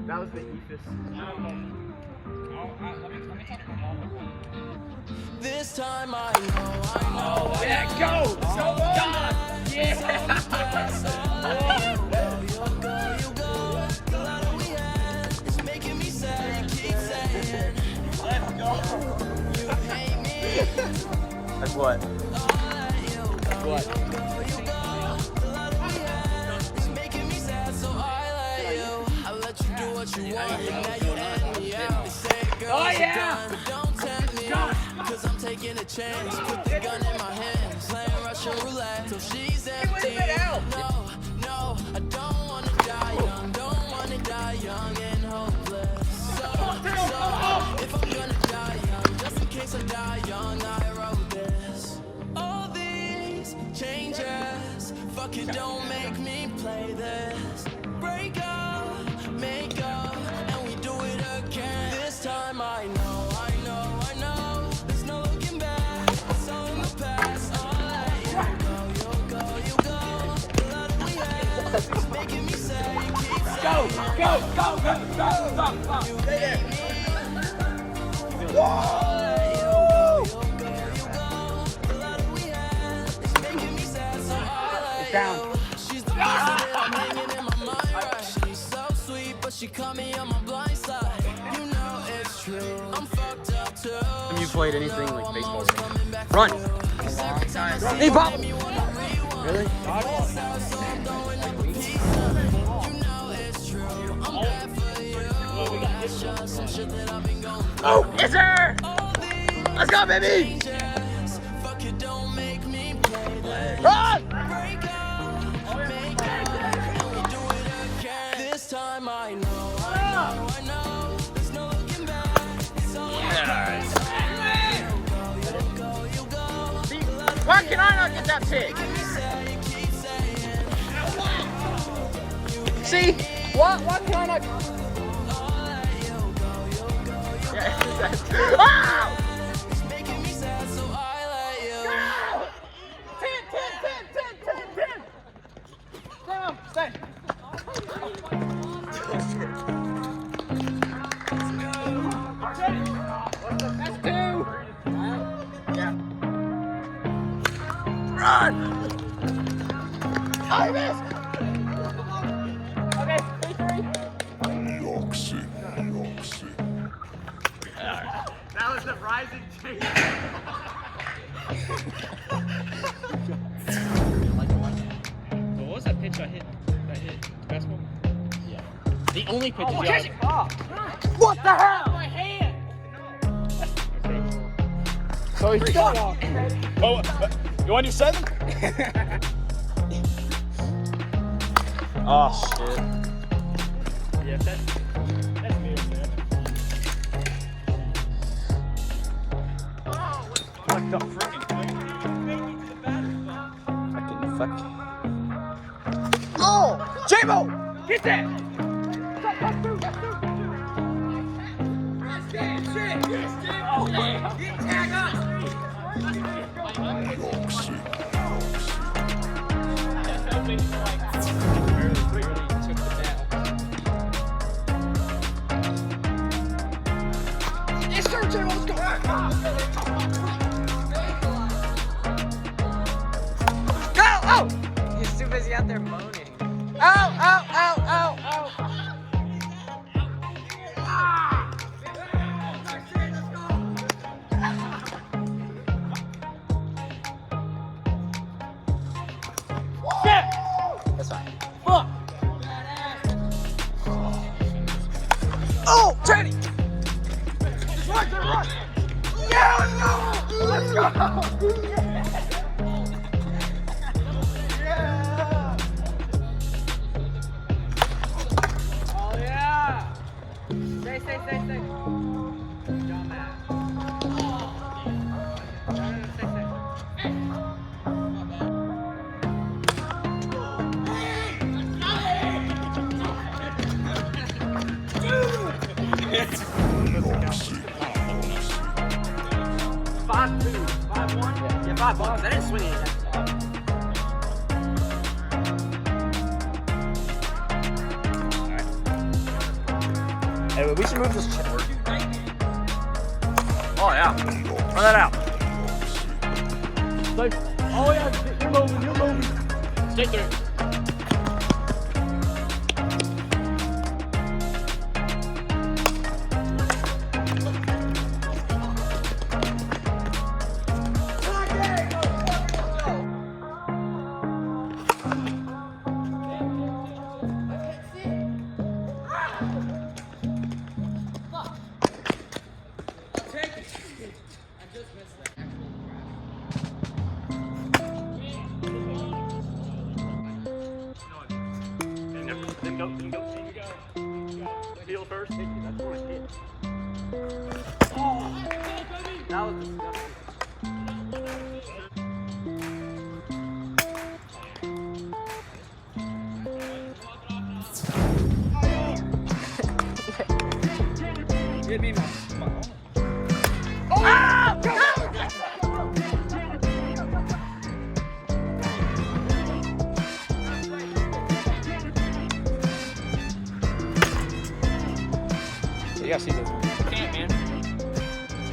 That was the Ephus. This time I know. Yeah, go! So done! Yeah! It's making me sad. Keep saying, Let's go! you hate me. That's what? That's what? It's making me sad, so I let you. I let you do what you want, and now you end me out. They say, girl, Oh, it's yeah. done, but don't tempt me. Cause I'm taking a chance. Put the gun in my hands, playing Russian roulette till she's empty. No, I don't wanna die young. Don't wanna die young and hopeless. So if I'm gonna die young, just in case I die young, I wrote this. All these changes, fuck it, don't make me play this. Break up, make up, and we do it again. This time I know. There's no looking back. It's all in the past. I'll let you go. The love that we had is making me say, keep saying, Go! you hate me. The love that we had is making me sad, so I'll let down. you. She's the person that I'm hanging in my mind, right? She's so sweet, but she caught me on my blind side. You know it's true. I'm fucked up too. Have you played anything like baseball? Run! Hey, Bob! Really? Oh, yes sir! Let's go, baby! Run! This time I know. There's no looking back. It's all Why can I not get that pick? See? Why can I not? Yeah, oh! It's making me sad, so I let you. 10. Down, stay. That's 2. Yeah. Run! Oh, you missed! Okay, 3-3. That was the rising change. What was that pitch I hit? Basketball? Yeah. The only pitch What the hell? my hand! So he's done. Oh, you want to do 7? Oh, shit. Yeah, that's me, man. What the freaking fuck? Oh! J-Mo! Get that! Oh, yeah. Get tag up! Yes, sir, J-Mo, let's go! Go! Oh! He's too busy out there moaning. Ow! Ow! Ow! Ow! Ow! Shit! That's fine. Fuck! Oh, Teddy! Just run, run! Yeah, let's go! Let's go! Oh yeah! Stay. Stay. Dumbass. Stay. Five-2, 5-1. Yeah, 5 balls. I didn't swing it. Hey, we should move this. Oh yeah. Run that out. Oh yeah, you're moving. Stay through. Feel first. That's what I hit. Oh, that was disgusting. Hit me, man. You gotta see this. Can't, man.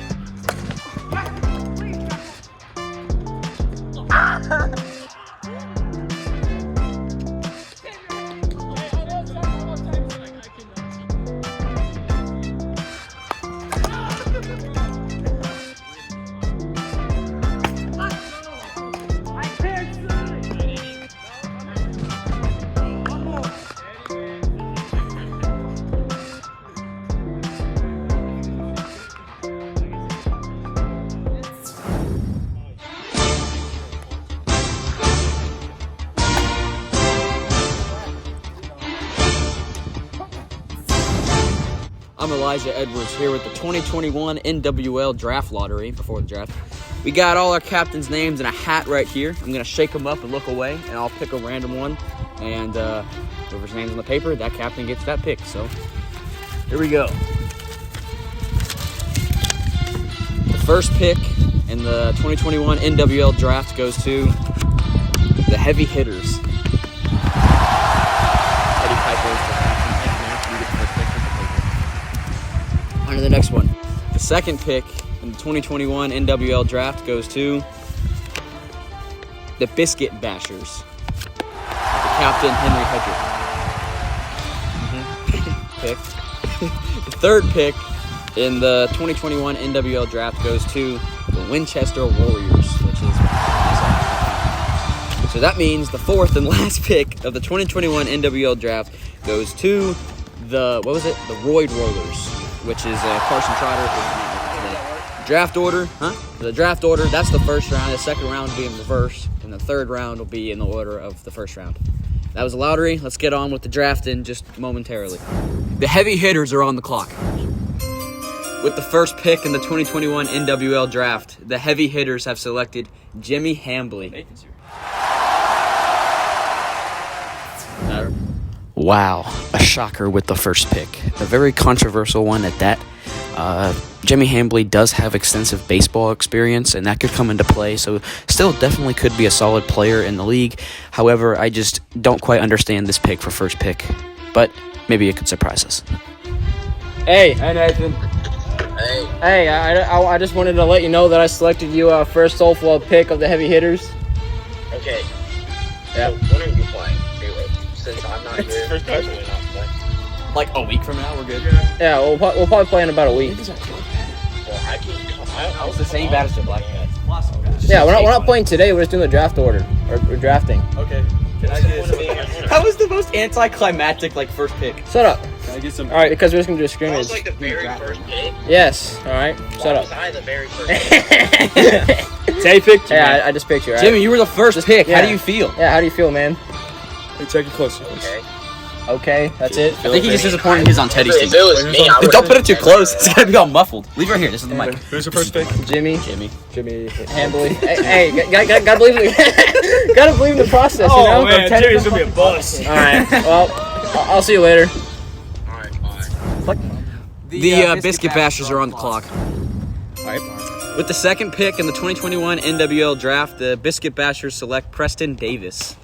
I'm Elijah Edwards here with the 2021 NWL Draft Lottery before the draft. We got all our captains' names in a hat right here. I'm going to shake them up and look away, and I'll pick a random one. And whoever's name's on the paper, that captain gets that pick. So here we go. The first pick in the 2021 NWL Draft goes to the heavy hitters. Eddie Piper is the captain. You get the first pick. On to the next one. The second pick in the 2021 NWL Draft goes to the Biscuit Bashers. The captain, Henry Hedrick. Pick. The third pick in the 2021 NWL Draft goes to the Winchester Warriors, which is so that means the fourth and last pick of the 2021 NWL Draft goes to the the Royd Rollers, which is Carson Trotter. The draft order, The draft order, that's the first round. The second round will be in reverse, and the third round will be in the order of the first round. That was a lottery. Let's get on with the drafting just momentarily. The heavy hitters are on the clock. With the first pick in the 2021 NWL Draft, the heavy hitters have selected Jimmy Hambley. Wow, a shocker with the first pick. A very controversial one at that. Jimmy Hambley does have extensive baseball experience, and that could come into play, so still definitely could be a solid player in the league. However, I just don't quite understand this pick for first pick, but maybe it could surprise us. Hey, Nathan. hey, I just wanted to let you know that I selected you first overall pick of the heavy hitters. Okay. Yeah. So when are you playing? Since I'm not here, First I'm question. not playing. Like a week from now, we're good. Yeah, we'll probably play in about a week. Well, I can come. It's the same bad as the Black Cat. Yeah, we're not playing today. We're just doing the draft order. Or we're drafting. Okay. Can I get some? That was the most anticlimactic first pick. Shut up. Can I get some? All right, because we're just gonna do a That scrimmage. was like the very first pick. Yes. All right. Shut Why up. was I the very first pick? Tay picked you. Yeah, I just picked you. Right? Jimmy, you were the first pick. yeah. How do you feel? Yeah. How do you feel, man? Hey, check it closer. Okay. Okay, that's it. I think he's just disappointed he's on Teddy's team. If it was me, I would. Don't put it too close. It's gotta be all muffled. Leave it right here. This is the mic. Who's your first pick? Jimmy Jimmy. Hambley. hey, gotta believe in gotta believe in the process. you know? Teddy's gonna be a bust. All right. Well, I'll see you later. All right, bye. The Biscuit Bashers are on the clock. With the second pick in the 2021 NWL Draft, the Biscuit Bashers select Preston Davis.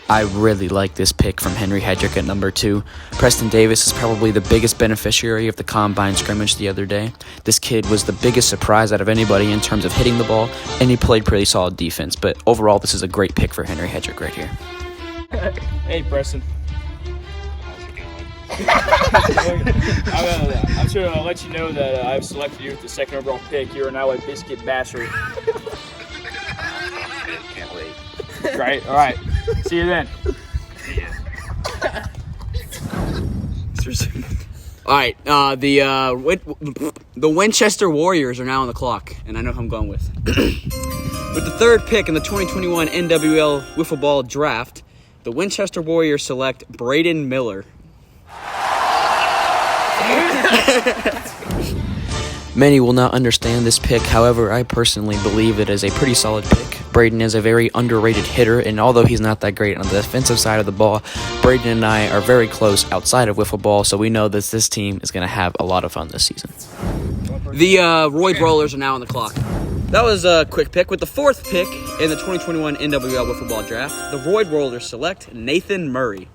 I really like this pick from Henry Hedrick at number 2. Preston Davis is probably the biggest beneficiary of the combine scrimmage the other day. This kid was the biggest surprise out of anybody in terms of hitting the ball, and he played pretty solid defense. But overall, this is a great pick for Henry Hedrick right here. Hey, Preston. I'm sure I'll let you know that I've selected you with the 2nd overall pick. You are now a biscuit basher. Can't wait. Right? All right. See you then. All right, the Winchester Warriors are now on the clock, and I know who I'm going with. With the 3rd pick in the 2021 NWL Wiffle Ball Draft, the Winchester Warriors select Braden Miller. Many will not understand this pick, however, I personally believe it is a pretty solid pick. Braden is a very underrated hitter, and although he's not that great on the defensive side of the ball, Braden and I are very close outside of wiffle ball, so we know that this team is going to have a lot of fun this season. The Royd Rollers are now on the clock. That was a quick pick. With the 4th pick in the 2021 NWL Wiffle Ball Draft, the Royd Rollers select Nathan Murray.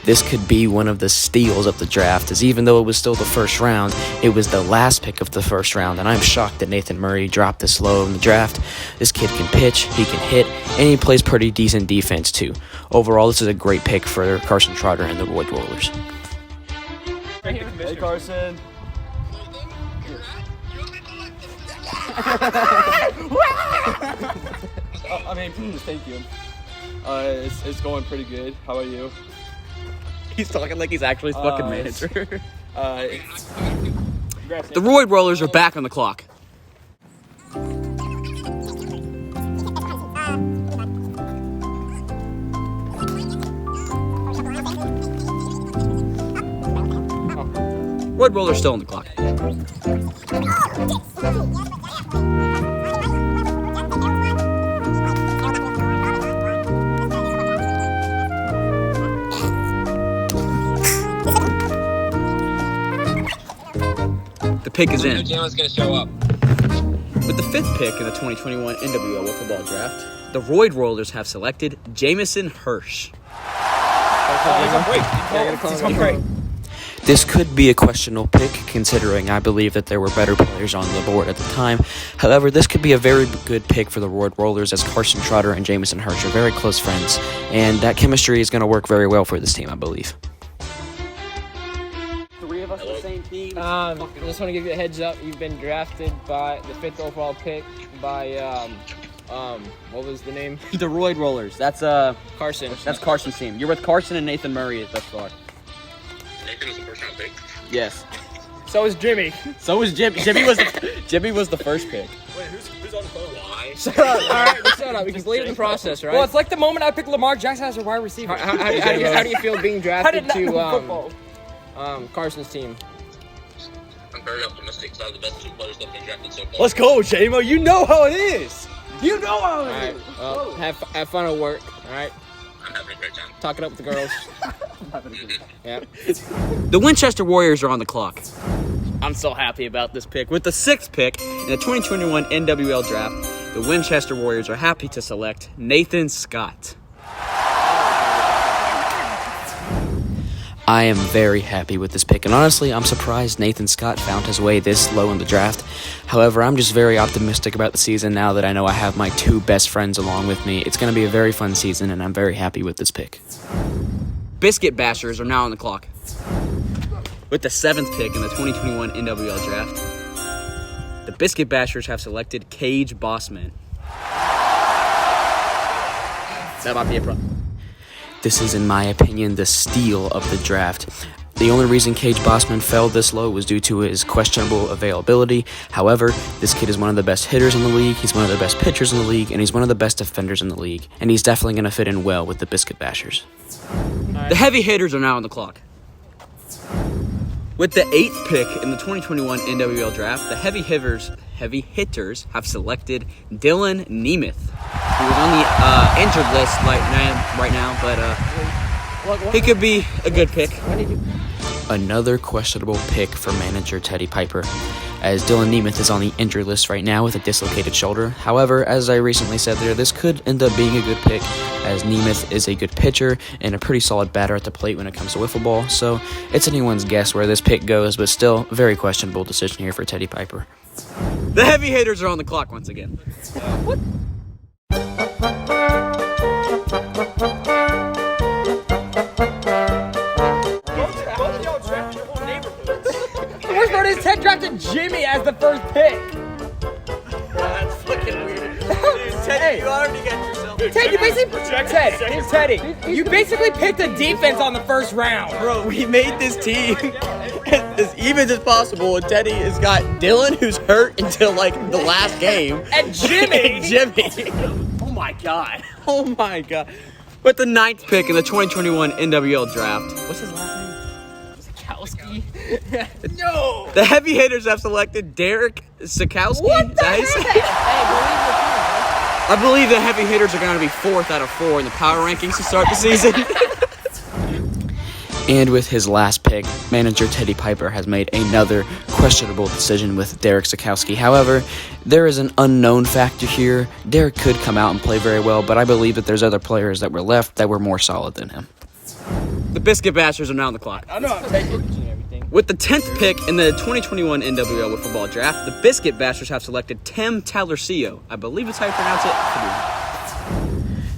This could be one of the steals of the draft, as even though it was still the 1st round, it was the last pick of the 1st round, and I'm shocked that Nathan Murray dropped this low in the draft. This kid can pitch, he can hit, and he plays pretty decent defense too. Overall, this is a great pick for Carson Trotter and the Royd Rollers. Hey, Carson. Thank you. It's going pretty good. How about you? He's talking like he's actually his fucking manager. Congrats, The Royd Rollers are back on the clock. Royd Rollers still on the clock. The pick is in. Jalen's gonna show up. With the 5th pick in the 2021 NWL Wiffle Ball Draft, the Royd Rollers have selected Jamison Hirsch. This could be a questionable pick, considering I believe that there were better players on the board at the time. However, this could be a very good pick for the Royd Rollers, as Carson Trotter and Jamison Hirsch are very close friends, and that chemistry is going to work very well for this team, I believe. 3 of us on the same team. Just want to give you a heads up. You've been drafted by the 5th overall pick by what was the name? The Royd Rollers. That's Carson. That's Carson's team. You're with Carson and Nathan Murray thus far. Nathan was the 1st round pick. Yes. So is Jimmy. So was Jimmy. Jimmy was the 1st pick. Wait, who's on the phone? Why? Shut up. All right, shut up. Because later in the process, right? Well, it's like the moment I picked Lamar Jackson as a wide receiver. How do you feel being drafted to to Carson's team? I'm very optimistic because I have the best 2 players that have been drafted so far. Let's go, J-Mo. You know how it is. You know how All it right. is. Well, have fun at work. All right. I'm having a great time. Talk it up with the girls. Yeah. The Winchester Warriors are on the clock. I'm so happy about this pick. With the 6th pick in the 2021 NWL Draft, the Winchester Warriors are happy to select Nathan Scott. I am very happy with this pick, and honestly, I'm surprised Nathan Scott found his way this low in the draft. However, I'm just very optimistic about the season now that I know I have my 2 best friends along with me. It's going to be a very fun season, and I'm very happy with this pick. Biscuit Bashers are now on the clock. With the 7th pick in the 2021 NWL Draft, the Biscuit Bashers have selected Cage Bossman. That might be a problem. This is, in my opinion, the steal of the draft. The only reason Cage Bossman fell this low was due to his questionable availability. However, this kid is one of the best hitters in the league, he's one of the best pitchers in the league, and he's one of the best defenders in the league. And he's definitely going to fit in well with the Biscuit Bashers. Right. The heavy hitters are now on the clock. With the 8th pick in the 2021 NWL Draft, the heavy hitters have selected Dylan Nemeth, who is on the injured list right now, but he could be a good pick. Another questionable pick for manager Teddy Piper. as Dylan Nemeth is on the injured list right now with a dislocated shoulder. However, as I recently said there, this could end up being a good pick, as Nemeth is a good pitcher and a pretty solid batter at the plate when it comes to wiffle ball, so it's anyone's guess where this pick goes, but still, very questionable decision here for Teddy Piper. The heavy hitters are on the clock once again. What? The worst part is Ted drafted Jimmy as the first pick. That's fucking weird. Dude, Teddy, Hey. you already got yourself. Ted, you basically here's Teddy. You basically picked a defense on the first round. Bro, we made this team as even as possible, and Teddy has got Dylan, who's hurt until like the last game, And Jimmy. and Jimmy. Oh my god. Oh my god. With the 9th pick in the 2021 NWL draft. What's his last name? Kowski. No. The heavy hitters have selected Derek Sikowski. What Is the that how you say it? I believe the heavy hitters are going to be 4th out of 4 in the power rankings to start the season. And with his last pick, manager Teddy Piper has made another questionable decision with Derek Sikowski. However, there is an unknown factor here. Derek could come out and play very well, but I believe that there's other players that were left that were more solid than him. The Biscuit Bashers are now on the clock. I know I'm taking everything. With the 10th pick in the 2021 NWL Wiffle Ball Draft, the Biscuit Bashers have selected Tim Talercio. I believe it's how you pronounce it.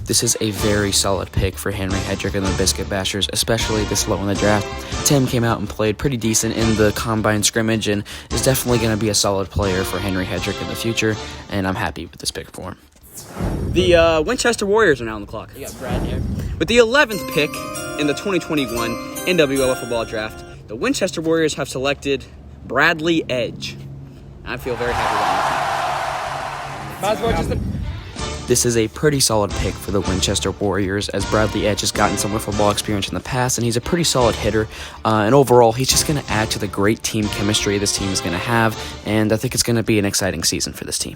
This is a very solid pick for Henry Hedrick and the Biscuit Bashers, especially this low in the draft. Tim came out and played pretty decent in the combine scrimmage and is definitely going to be a solid player for Henry Hedrick in the future, and I'm happy with this pick for him. The Winchester Warriors are now on the clock. You got Brad here. With the 11th pick in the 2021 NWL Wiffle Ball Draft, the Winchester Warriors have selected Bradley Edge. I feel very happy with that. Might as well just. This is a pretty solid pick for the Winchester Warriors, as Bradley Edge has gotten some wiffle ball experience in the past, and he's a pretty solid hitter. And overall, he's just going to add to the great team chemistry this team is going to have, and I think it's going to be an exciting season for this team.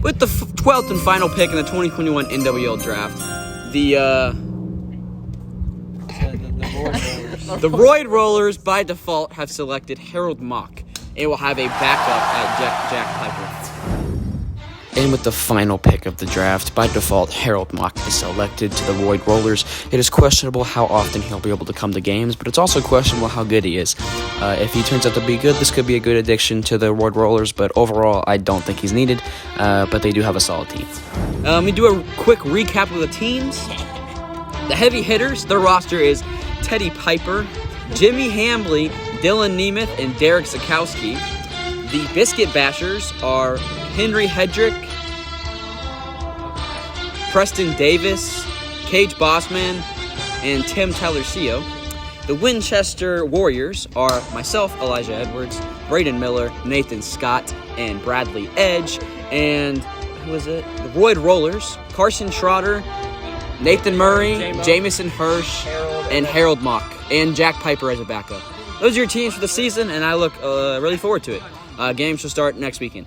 With the 12th and final pick in the 2021 NWL Draft, the Roid Rollers, by default, have selected Harold Mock, and will have a backup at Jack Piper. And with the final pick of the draft, by default, Harold Mock is selected to the Roid Rollers. It is questionable how often he'll be able to come to games, but it's also questionable how good he is. If he turns out to be good, this could be a good addition to the Roid Rollers, but overall, I don't think he's needed, but they do have a solid team. Let me do a quick recap of the teams. The heavy hitters, their roster is Teddy Piper, Jimmy Hambley, Dylan Nemeth, and Derek Sikowski. The Biscuit Bashers are Henry Hedrick, Preston Davis, Cage Bossman, and Tim Talercio. The Winchester Warriors are myself, Elijah Edwards, Braden Miller, Nathan Scott, and Bradley Edge. And who was it? The Roid Rollers, Carson Schroeder, Nathan Murray, Jamison Hirsch, and Harold Mock, and Jack Piper as a backup. Those are your teams for the season, and I look really forward to it. Games will start next weekend.